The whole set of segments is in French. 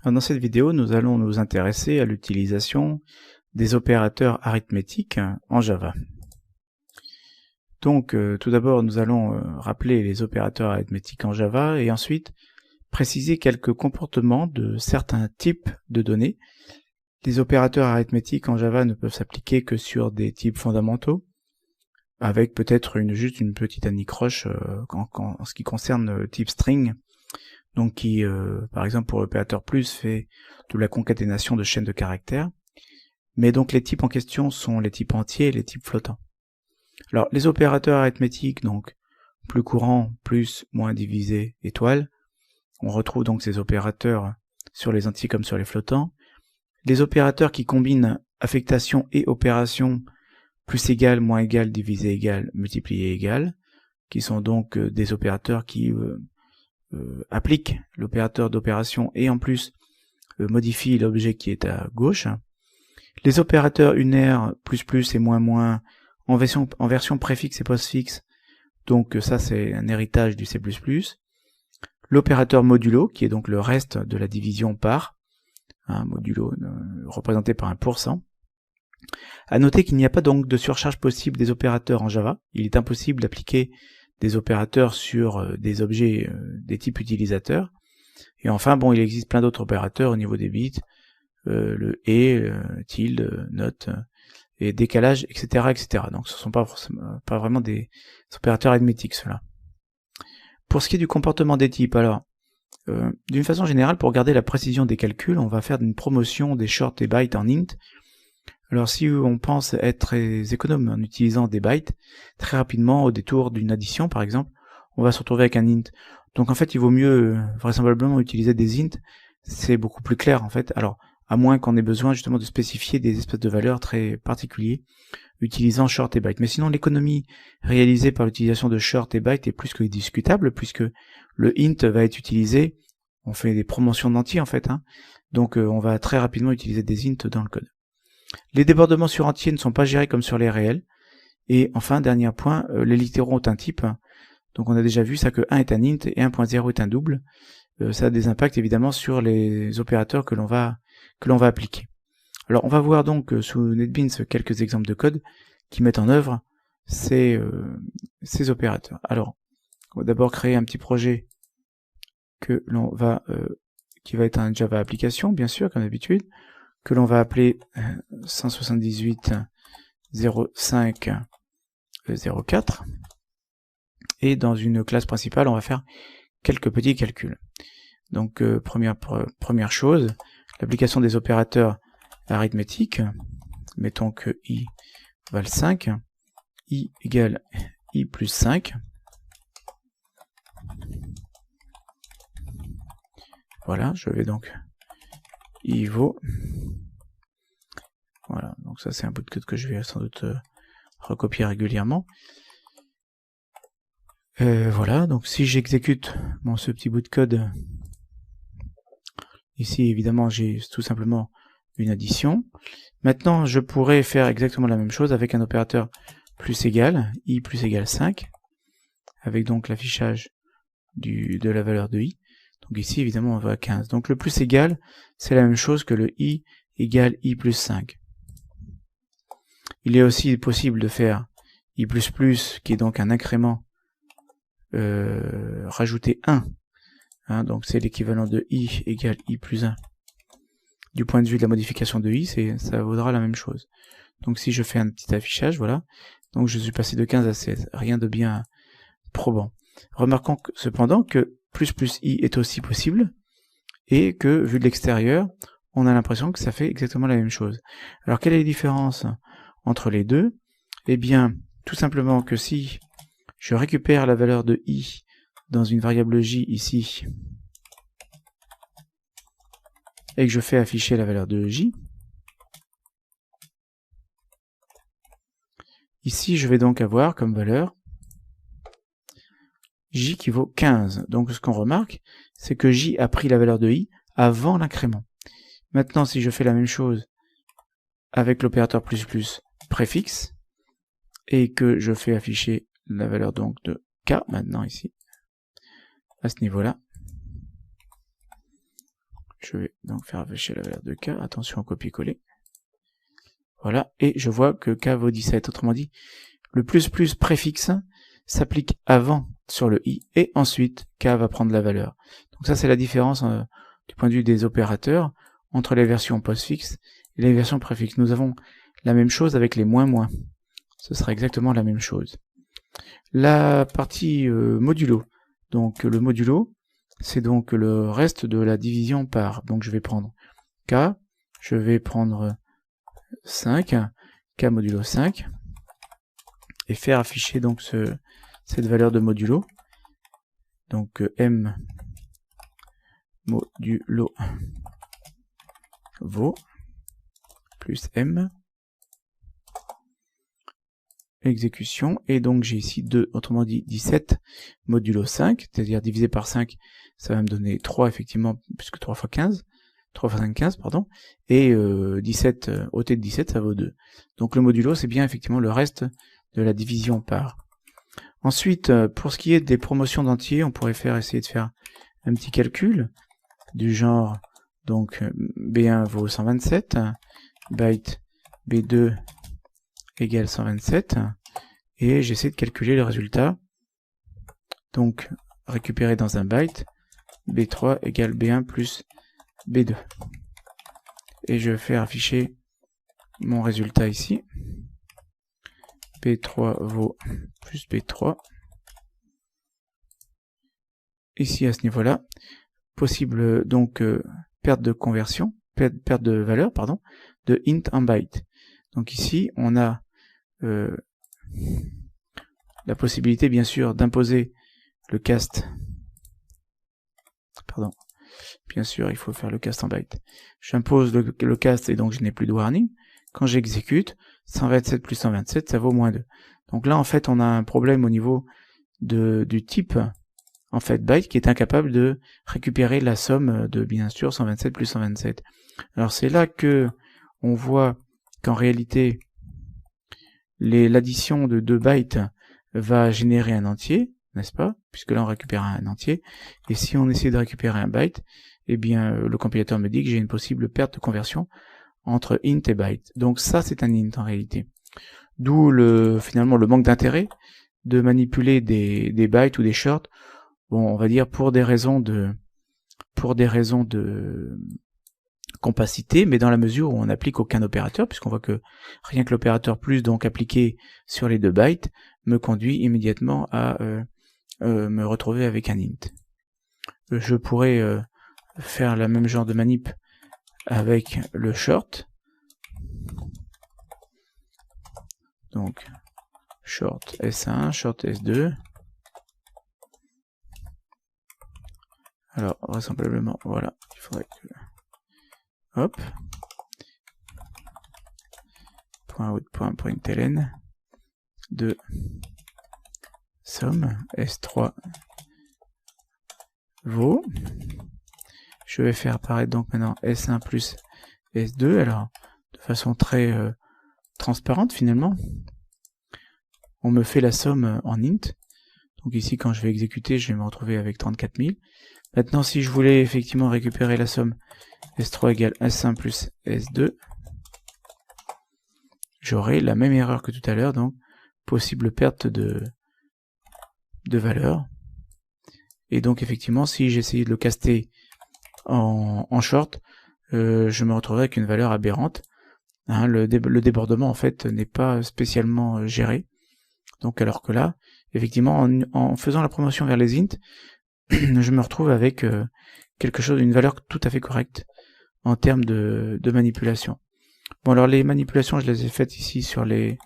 Dans cette vidéo, nous allons nous intéresser à l'utilisation des opérateurs arithmétiques en Java. Donc, tout d'abord, nous allons rappeler les opérateurs arithmétiques en Java et ensuite préciser quelques comportements de certains types de données. Les opérateurs arithmétiques en Java ne peuvent s'appliquer que sur des types fondamentaux, avec peut-être juste une petite anicroche en ce qui concerne le type string, donc qui, par exemple pour l'opérateur plus, fait de la concaténation de chaînes de caractères. Mais donc les types en question sont les types entiers et les types flottants. Alors les opérateurs arithmétiques, donc plus courants, plus, moins divisé, étoile, on retrouve donc ces opérateurs sur les entiers comme sur les flottants. Les opérateurs qui combinent affectation et opération, plus égal, moins égal, divisé égal, multiplié égal, qui sont donc des opérateurs qui appliquent l'opérateur d'opération et en plus modifient l'objet qui est à gauche. Les opérateurs unaires, plus plus et moins moins, en version préfixe et postfixe, donc ça c'est un héritage du C++. L'opérateur modulo, qui est donc le reste de la division par, modulo représenté par un %. À noter qu'il n'y a pas donc de surcharge possible des opérateurs en Java. Il est impossible d'appliquer des opérateurs sur des objets des types utilisateurs. Et enfin, bon, il existe plein d'autres opérateurs au niveau des bits, le et, tilde, note, et décalage, etc., etc. Donc ce ne sont pas vraiment des opérateurs arithmétiques, ceux-là. Pour ce qui est du comportement des types, alors, d'une façon générale, pour garder la précision des calculs, on va faire une promotion des short et bytes en int. Alors si on pense être très économe en utilisant des bytes, très rapidement, au détour d'une addition par exemple, on va se retrouver avec un int. Donc en fait, il vaut mieux vraisemblablement utiliser des int, c'est beaucoup plus clair en fait. Alors, à moins qu'on ait besoin justement de spécifier des espèces de valeurs très particuliers, utilisant short et byte. Mais sinon, l'économie réalisée par l'utilisation de short et byte est plus que discutable, puisque le int va être utilisé, on fait des promotions d'entiers en fait, donc on va très rapidement utiliser des int dans le code. Les débordements sur entiers ne sont pas gérés comme sur les réels. Et enfin, dernier point, les littéraux ont un type. Donc on a déjà vu ça que 1 est un int et 1.0 est un double. Ça a des impacts évidemment sur les opérateurs que l'on va appliquer. Alors on va voir donc sous NetBeans quelques exemples de code qui mettent en œuvre ces opérateurs. Alors, on va d'abord créer un petit projet que l'on va qui va être un Java application, bien sûr, comme d'habitude, que l'on va appeler 178.05.04, et dans une classe principale, on va faire quelques petits calculs. Donc première chose, l'application des opérateurs arithmétiques. Mettons que i valent 5, i égale i plus 5. Voilà, je vais donc i vaut. Voilà, donc ça c'est un bout de code que je vais sans doute recopier régulièrement. Voilà, donc si j'exécute ce petit bout de code, ici évidemment j'ai tout simplement une addition. Maintenant je pourrais faire exactement la même chose avec un opérateur plus égal, i plus égal 5, avec donc l'affichage de la valeur de i. Donc ici évidemment on va à 15. Donc le plus égal, c'est la même chose que le i égale i plus 5. Il est aussi possible de faire i++, qui est donc un incrément, rajouter 1. Donc c'est l'équivalent de i égale i plus 1. Du point de vue de la modification de i, ça vaudra la même chose. Donc si je fais un petit affichage, voilà, donc je suis passé de 15 à 16. Rien de bien probant. Remarquons cependant que ++i est aussi possible, et que, vu de l'extérieur, on a l'impression que ça fait exactement la même chose. Alors quelle est la différence entre les deux? Eh bien, tout simplement que si je récupère la valeur de i dans une variable j ici, et que je fais afficher la valeur de j, ici je vais donc avoir comme valeur j qui vaut 15. Donc ce qu'on remarque, c'est que j a pris la valeur de i avant l'incrément. Maintenant, si je fais la même chose avec l'opérateur plus préfixe, et que je fais afficher la valeur donc de k maintenant ici, à ce niveau-là, Je vais donc faire afficher la valeur de k, attention au copier-coller. Voilà, et je vois que k vaut 17, autrement dit, le plus préfixe s'applique avant sur le i, et ensuite k va prendre la valeur. Donc ça c'est la différence du point de vue des opérateurs entre les versions postfixes et les versions préfixes. Nous avons la même chose avec les moins. Ce sera exactement la même chose. La partie modulo. Donc le modulo, c'est donc le reste de la division par. Donc je vais prendre k, je vais prendre 5, k modulo 5, et faire afficher donc cette valeur de modulo. Donc m modulo vaut plus m exécution, et donc j'ai ici 2, autrement dit 17 modulo 5, c'est-à-dire divisé par 5, ça va me donner 3 effectivement, puisque 3 fois 15, 3 fois 5, 15, pardon, et 17, ôté de 17, ça vaut 2. Donc le modulo, c'est bien effectivement le reste de la division par. Ensuite, pour ce qui est des promotions d'entiers, on pourrait essayer de faire un petit calcul, du genre, donc B1 vaut 127, byte B2 égale 127, et j'essaie de calculer le résultat. Donc, récupérer dans un byte, B3 égale B1 plus B2. Et je vais faire afficher mon résultat ici. B3 vaut plus B3. Ici, à ce niveau-là, possible donc perte de conversion, perte de valeur, pardon, de int en byte. Donc ici, on a la possibilité, bien sûr, d'imposer le cast. Pardon. Bien sûr, il faut faire le cast en byte. J'impose le cast et donc je n'ai plus de warning. Quand j'exécute, 127 plus 127, ça vaut moins 2. Donc là, en fait, on a un problème au niveau du type en fait byte qui est incapable de récupérer la somme de, bien sûr, 127 plus 127. Alors c'est là que on voit qu'en réalité, l'addition de 2 bytes va générer un entier, n'est-ce pas? Puisque là on récupère un entier. Et si on essaie de récupérer un byte, eh bien le compilateur me dit que j'ai une possible perte de conversion entre int et byte. Donc ça c'est un int en réalité. D'où finalement le manque d'intérêt de manipuler des bytes ou des shorts. Bon, on va dire pour des raisons de compacité, mais dans la mesure où on n'applique aucun opérateur, puisqu'on voit que rien que l'opérateur plus, donc appliqué sur les 2 bytes, me conduit immédiatement à me retrouver avec un int. Je pourrais faire la même genre de manip avec le short. Donc, short S1, short S2. Alors, vraisemblablement, voilà, il faudrait que... Hop. .out.println de somme S3 vaut. Je vais faire apparaître donc maintenant S1 plus S2, alors de façon très transparente finalement. On me fait la somme en int. Donc ici quand je vais exécuter, je vais me retrouver avec 34 000. Maintenant si je voulais effectivement récupérer la somme S3 égale S1 plus S2, j'aurai la même erreur que tout à l'heure, donc possible perte de valeur. Et donc effectivement, si j'essayais de le caster en short, je me retrouverai avec une valeur aberrante. Hein, le débordement en fait n'est pas spécialement géré. Donc alors que là, effectivement, en faisant la promotion vers les int, je me retrouve avec quelque chose, une valeur tout à fait correcte en termes de manipulation. Bon alors les manipulations, je les ai faites ici sur les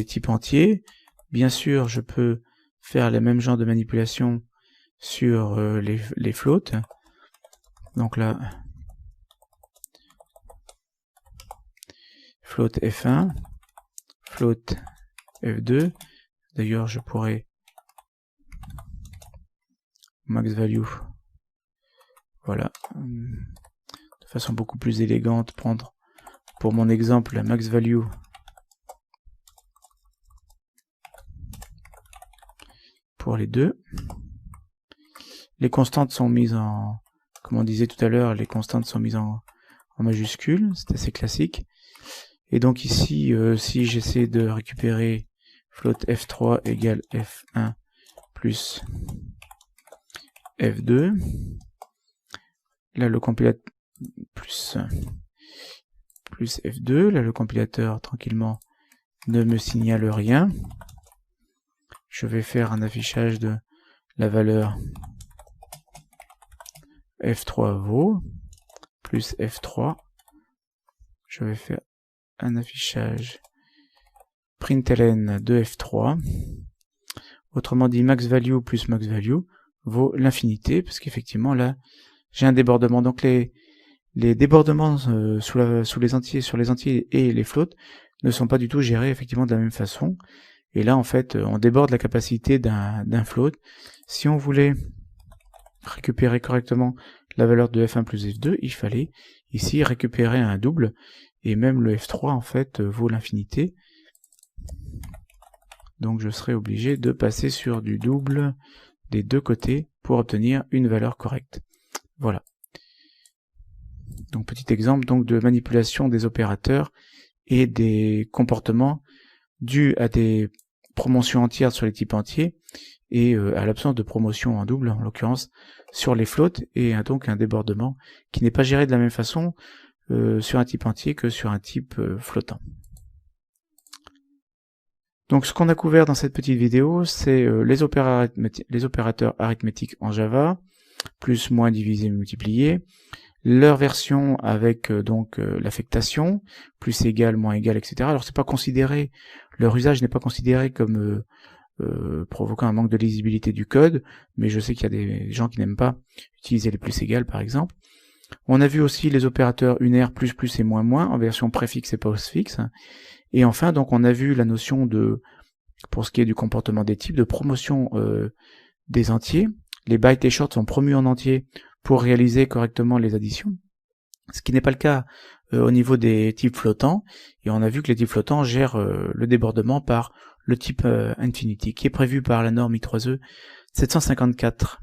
types entiers. Bien sûr, je peux faire les mêmes genres de manipulation sur les floats. Donc là, float F1, float F2. D'ailleurs, je pourrais max value, voilà, de façon beaucoup plus élégante, prendre pour mon exemple la max value pour les deux. Les constantes sont mises en, comme on disait tout à l'heure, les constantes sont mises en majuscules, c'est assez classique. Et donc ici, si j'essaie de récupérer float f3 égale f1 plus f2, là le compilateur plus f2, là le compilateur tranquillement ne me signale rien. Je vais faire un affichage de la valeur f3 vaut plus f3. Je vais faire un affichage println de f3. Autrement dit, max value plus max value vaut l'infinité, parce qu'effectivement là j'ai un débordement. Donc les débordements sur les entiers et les floats ne sont pas du tout gérés effectivement de la même façon. Et là en fait on déborde la capacité d'un float. Si on voulait récupérer correctement la valeur de f1 plus f2, il fallait ici récupérer un double, et même le f3 en fait vaut l'infinité. Donc je serai obligé de passer sur du double des deux côtés pour obtenir une valeur correcte. Voilà. Donc petit exemple donc de manipulation des opérateurs et des comportements dus à des promotions entières sur les types entiers et à l'absence de promotion en double, en l'occurrence sur les floats, et donc un débordement qui n'est pas géré de la même façon sur un type entier que sur un type flottant. Donc ce qu'on a couvert dans cette petite vidéo, c'est les opérateurs arithmétiques en Java, plus, moins, divisé, multiplié, leur version avec l'affectation, plus, égal, moins, égal, etc. Alors c'est pas considéré, leur usage n'est pas considéré comme provoquant un manque de lisibilité du code, mais je sais qu'il y a des gens qui n'aiment pas utiliser les plus égales par exemple. On a vu aussi les opérateurs unaires plus, plus et moins, moins en version préfixe et postfixe. Et enfin, donc on a vu la notion de, pour ce qui est du comportement des types, de promotion des entiers. Les bytes et shorts sont promus en entier pour réaliser correctement les additions, ce qui n'est pas le cas au niveau des types flottants. Et on a vu que les types flottants gèrent le débordement par le type infinity, qui est prévu par la norme I3E 754.